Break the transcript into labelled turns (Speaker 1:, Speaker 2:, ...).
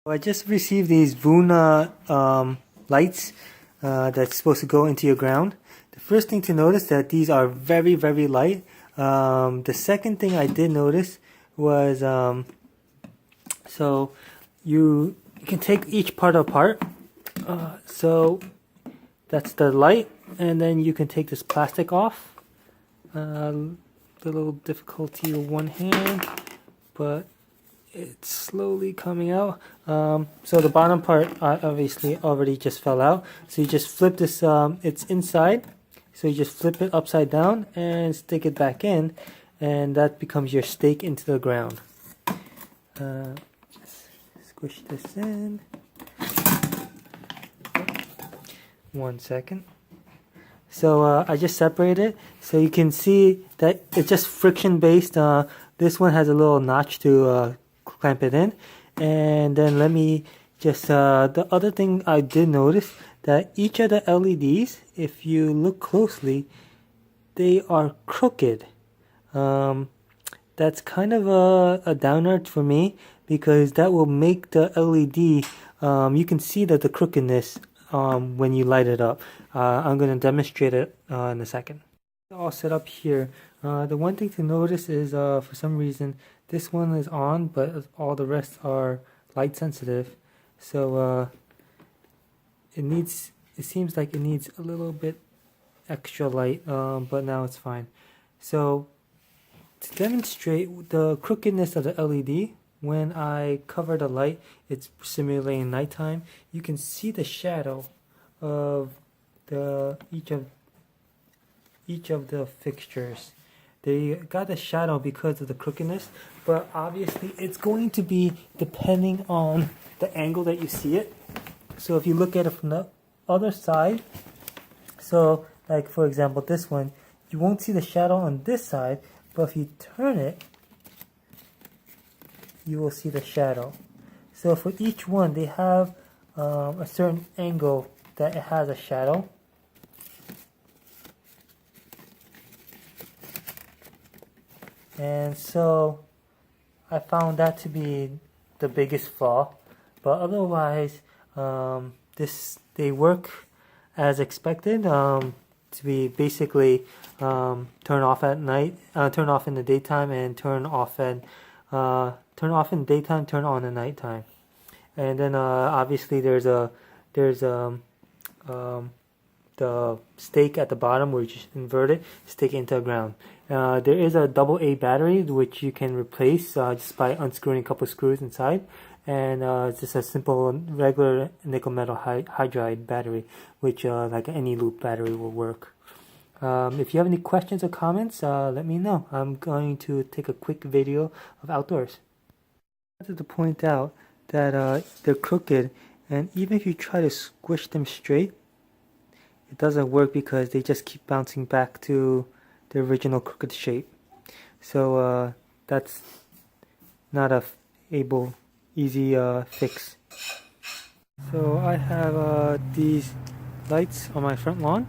Speaker 1: I just received these Voona lights that's supposed to go into your ground. The first thing to notice that these are very, very light. The second thing I did notice was so you can take each part apart. So that's the light, and then you can take this plastic off. A little difficulty with one hand, but it's slowly coming out. So the bottom part obviously already just fell out. So you just flip this, it's inside. So you just flip it upside down and stick it back in, and that becomes your stake into the ground. Just squish this in. 1 second. So I just separated it, so you can see that it's just friction based. This one has a little notch to clamp it in, and then let me just the other thing I did notice that each of the LEDs, if you look closely, they are crooked. That's kind of a downer for me, because that will make the LED, you can see that the crookedness when you light it up. I'm going to demonstrate it in a second. All set up here. The one thing to notice is for some reason this one is on, but all the rest are light sensitive. So it seems like it needs a little bit extra light, but now it's fine. So to demonstrate the crookedness of the LED, when I cover the light, it's simulating nighttime. You can see the shadow of each of the fixtures. They got the shadow because of the crookedness, but obviously it's going to be depending on the angle that you see it. So if you look at it from the other side, so like for example this one, you won't see the shadow on this side, but if you turn it, you will see the shadow. So for each one, they have a certain angle that it has a shadow. And so I found that to be the biggest flaw, but otherwise they work as expected, to be basically turn off at night, turn off in the daytime, and turn off in daytime, turn on at nighttime. And then obviously there's the stake at the bottom where you just invert it, stick it into the ground. There is a AA battery which you can replace just by unscrewing a couple screws inside, and it's just a simple regular nickel metal hydride battery, which like any loop battery will work. If you have any questions or comments, let me know. I'm going to take a quick video of outdoors. I wanted to point out that they're crooked, and even if you try to squish them straight, it doesn't work because they just keep bouncing back to the original crooked shape. So that's not a easy fix. So I have these lights on my front lawn.